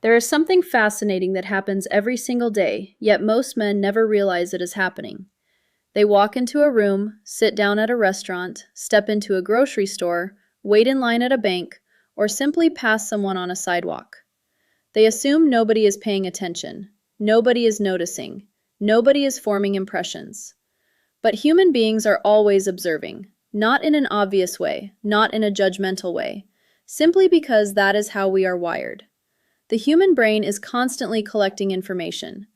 There is something fascinating that happens every single day, yet most men never realize it is happening. They walk into a room, sit down at a restaurant, step into a grocery store, wait in line at a bank, or simply pass someone on a sidewalk. They assume nobody is paying attention, nobody is noticing, nobody is forming impressions. But human beings are always observing, not in an obvious way, not in a judgmental way, simply because that is how we are wired. The human brain is constantly collecting information.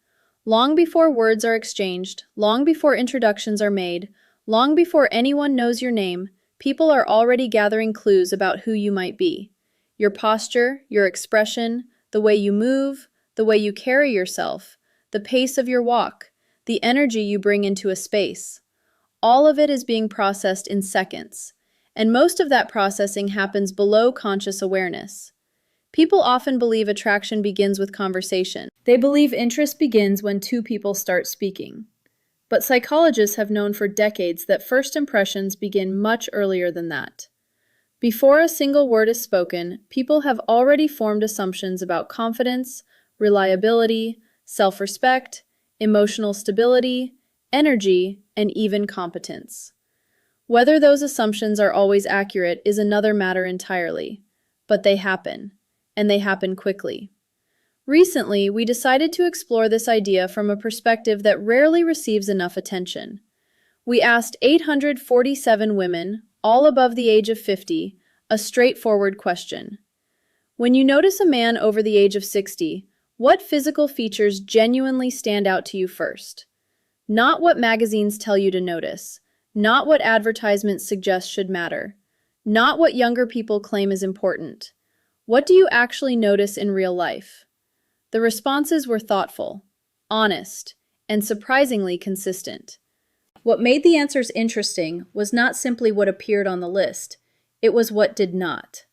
Long before words are exchanged, long before introductions are made, long before anyone knows your name, people are already gathering clues about who you might be. Your posture, your expression, the way you move, the way you carry yourself, the pace of your walk, the energy you bring into a space. All of it is being processed in seconds, and most of that processing happens below conscious awareness. People often believe attraction begins with conversation. They believe interest begins when two people start speaking. But psychologists have known for decades that first impressions begin much earlier than that. Before a single word is spoken, people have already formed assumptions about confidence, reliability, self-respect, emotional stability, energy, and even competence. Whether those assumptions are always accurate is another matter entirely, but they happen. And they happen quickly. Recently, we decided to explore this idea from a perspective that rarely receives enough attention. We asked 847 women, all above the age of 50, a straightforward question. When you notice a man over the age of 60, what physical features genuinely stand out to you first? Not what magazines tell you to notice, not what advertisements suggest should matter, not what younger people claim is important. What do you actually notice in real life? The responses were thoughtful, honest, and surprisingly consistent. What made the answers interesting was not simply what appeared on the list, it was what did not.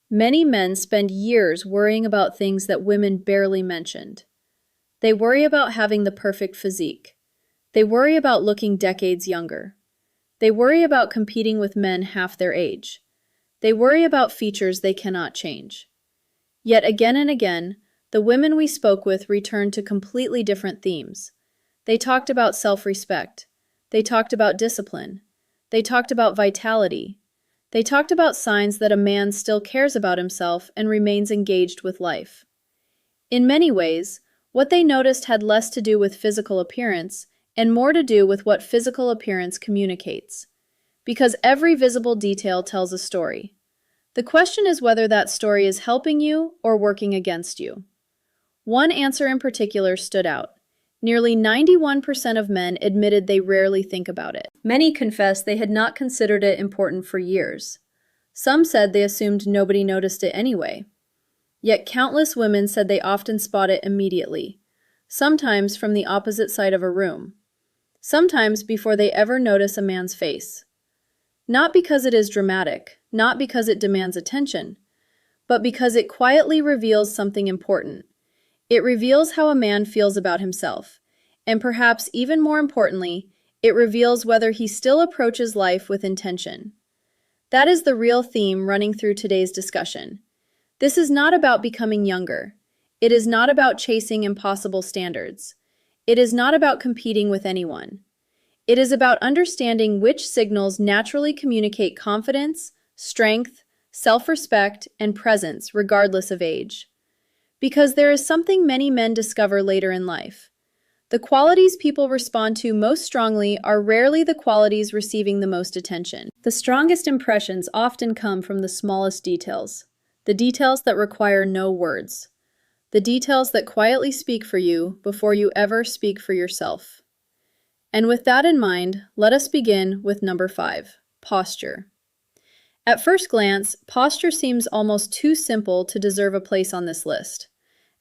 Many men spend years worrying about things that women barely mentioned. They worry about having the perfect physique. They worry about looking decades younger. They worry about competing with men half their age. They worry about features they cannot change. Yet again and again, the women we spoke with returned to completely different themes. They talked about self-respect. They talked about discipline. They talked about vitality. They talked about signs that a man still cares about himself and remains engaged with life. In many ways, what they noticed had less to do with physical appearance and more to do with what physical appearance communicates. Because every visible detail tells a story. The question is whether that story is helping you or working against you. One answer in particular stood out. Nearly 91% of men admitted they rarely think about it. Many confessed they had not considered it important for years. Some said they assumed nobody noticed it anyway. Yet countless women said they often spot it immediately, sometimes from the opposite side of a room, sometimes before they ever notice a man's face. Not because it is dramatic, not because it demands attention, but because it quietly reveals something important. It reveals how a man feels about himself, and perhaps even more importantly, it reveals whether he still approaches life with intention. That is the real theme running through today's discussion. This is not about becoming younger. It is not about chasing impossible standards. It is not about competing with anyone. It is about understanding which signals naturally communicate confidence, strength, self-respect, and presence regardless of age. Because there is something many men discover later in life. The qualities people respond to most strongly are rarely the qualities receiving the most attention. The strongest impressions often come from the smallest details, the details that require no words, the details that quietly speak for you before you ever speak for yourself. And with that in mind, let us begin with number 5, posture. At first glance, posture seems almost too simple to deserve a place on this list.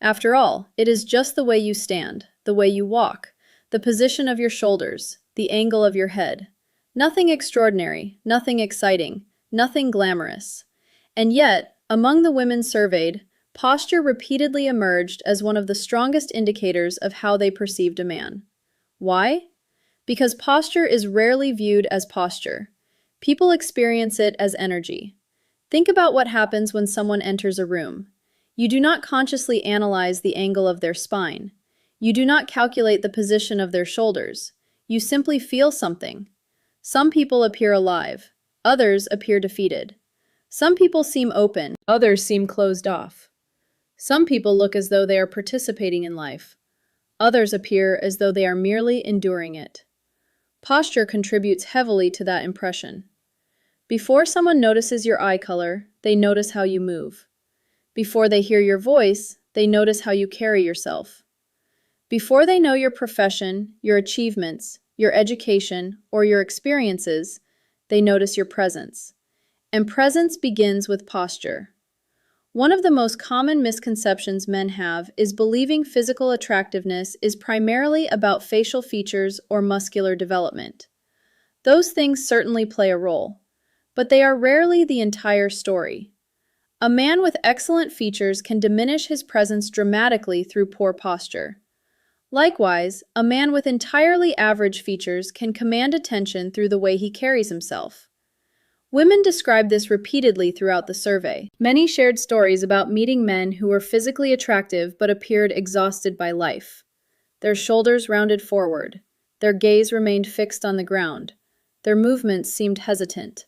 After all, it is just the way you stand, the way you walk, the position of your shoulders, the angle of your head. Nothing extraordinary, nothing exciting, nothing glamorous. And yet, among the women surveyed, posture repeatedly emerged as one of the strongest indicators of how they perceived a man. Why? Because posture is rarely viewed as posture. People experience it as energy. Think about what happens when someone enters a room. You do not consciously analyze the angle of their spine. You do not calculate the position of their shoulders. You simply feel something. Some people appear alive. Others appear defeated. Some people seem open. Others seem closed off. Some people look as though they are participating in life. Others appear as though they are merely enduring it. Posture contributes heavily to that impression. Before someone notices your eye color, they notice how you move. Before they hear your voice, they notice how you carry yourself. Before they know your profession, your achievements, your education, or your experiences, they notice your presence. And presence begins with posture. One of the most common misconceptions men have is believing physical attractiveness is primarily about facial features or muscular development. Those things certainly play a role, but they are rarely the entire story. A man with excellent features can diminish his presence dramatically through poor posture. Likewise, a man with entirely average features can command attention through the way he carries himself. Women described this repeatedly throughout the survey. Many shared stories about meeting men who were physically attractive but appeared exhausted by life. Their shoulders rounded forward. Their gaze remained fixed on the ground. Their movements seemed hesitant.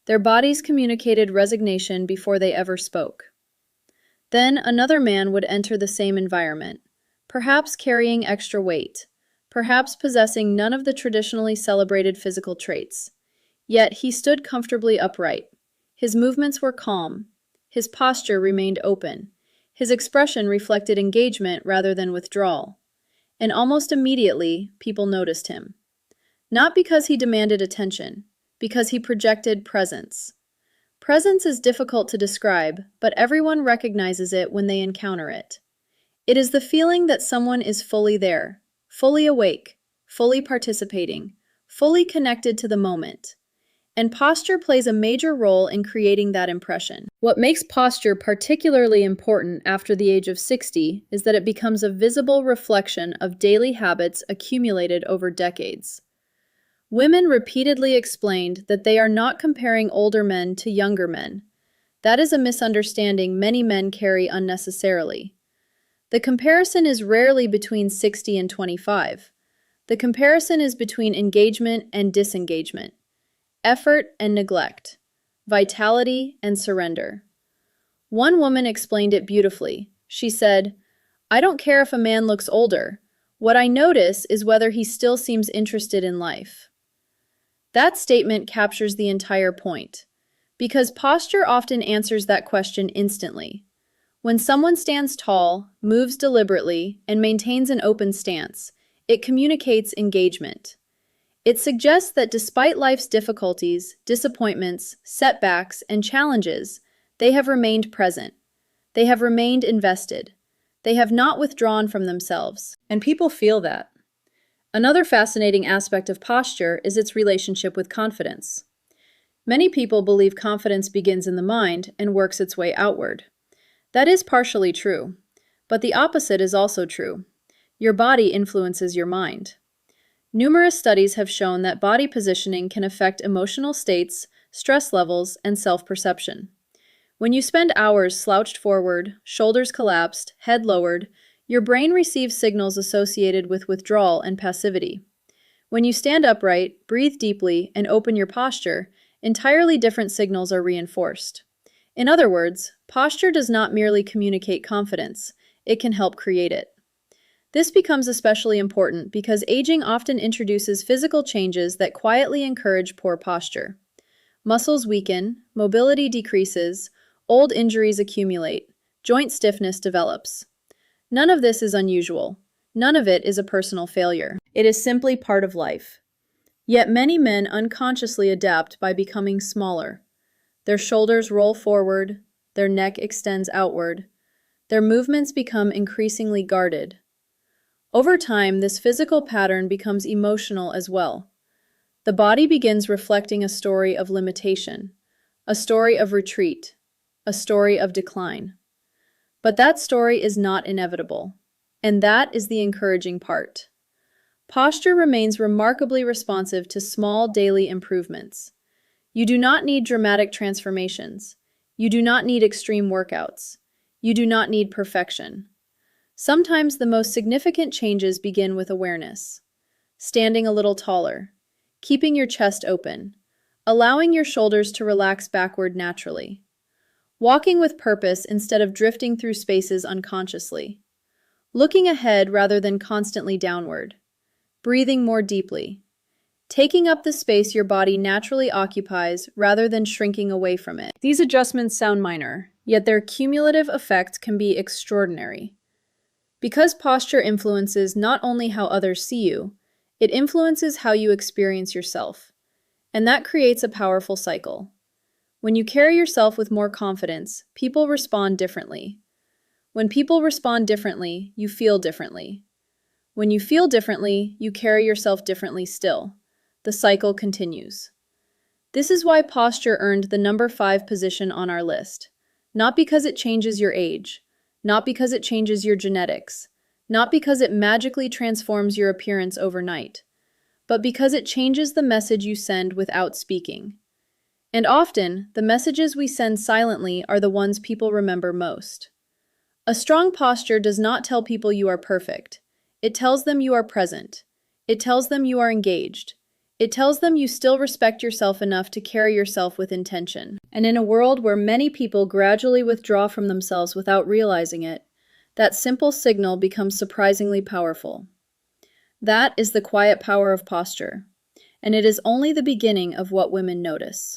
Their bodies communicated resignation before they ever spoke. Then another man would enter the same environment, perhaps carrying extra weight, perhaps possessing none of the traditionally celebrated physical traits. Yet he stood comfortably upright. His movements were calm. His posture remained open. His expression reflected engagement rather than withdrawal. And almost immediately, people noticed him. Not because he demanded attention, because he projected presence. Presence is difficult to describe, but everyone recognizes it when they encounter it. It is the feeling that someone is fully there, fully awake, fully participating, fully connected to the moment. And posture plays a major role in creating that impression. What makes posture particularly important after the age of 60 is that it becomes a visible reflection of daily habits accumulated over decades. Women repeatedly explained that they are not comparing older men to younger men. That is a misunderstanding many men carry unnecessarily. The comparison is rarely between 60 and 25. The comparison is between engagement and disengagement, effort and neglect, vitality and surrender. One woman explained it beautifully. She said, "I don't care if a man looks older. What I notice is whether he still seems interested in life." That statement captures the entire point, because posture often answers that question instantly. When someone stands tall, moves deliberately, and maintains an open stance, it communicates engagement. It suggests that despite life's difficulties, disappointments, setbacks, and challenges, they have remained present. They have remained invested. They have not withdrawn from themselves. And people feel that. Another fascinating aspect of posture is its relationship with confidence. Many people believe confidence begins in the mind and works its way outward. That is partially true, but the opposite is also true. Your body influences your mind. Numerous studies have shown that body positioning can affect emotional states, stress levels, and self-perception. When you spend hours slouched forward, shoulders collapsed, head lowered, your brain receives signals associated with withdrawal and passivity. When you stand upright, breathe deeply, and open your posture, entirely different signals are reinforced. In other words, posture does not merely communicate confidence, it can help create it. This becomes especially important because aging often introduces physical changes that quietly encourage poor posture. Muscles weaken, mobility decreases, old injuries accumulate, joint stiffness develops. None of this is unusual. None of it is a personal failure. It is simply part of life. Yet many men unconsciously adapt by becoming smaller. Their shoulders roll forward, their neck extends outward, their movements become increasingly guarded. Over time, this physical pattern becomes emotional as well. The body begins reflecting a story of limitation, a story of retreat, a story of decline. But that story is not inevitable, and that is the encouraging part. Posture remains remarkably responsive to small daily improvements. You do not need dramatic transformations. You do not need extreme workouts. You do not need perfection. Sometimes the most significant changes begin with awareness. Standing a little taller, keeping your chest open, allowing your shoulders to relax backward naturally, walking with purpose instead of drifting through spaces unconsciously, looking ahead rather than constantly downward, breathing more deeply, taking up the space your body naturally occupies rather than shrinking away from it. These adjustments sound minor, yet their cumulative effect can be extraordinary. Because posture influences not only how others see you, it influences how you experience yourself. And that creates a powerful cycle. When you carry yourself with more confidence, people respond differently. When people respond differently, you feel differently. When you feel differently, you carry yourself differently still. The cycle continues. This is why posture earned the number 5 position on our list. Not because it changes your age, not because it changes your genetics, not because it magically transforms your appearance overnight, but because it changes the message you send without speaking. And often, the messages we send silently are the ones people remember most. A strong posture does not tell people you are perfect. It tells them you are present. It tells them you are engaged. It tells them you still respect yourself enough to carry yourself with intention. And in a world where many people gradually withdraw from themselves without realizing it, that simple signal becomes surprisingly powerful. That is the quiet power of posture, and it is only the beginning of what women notice.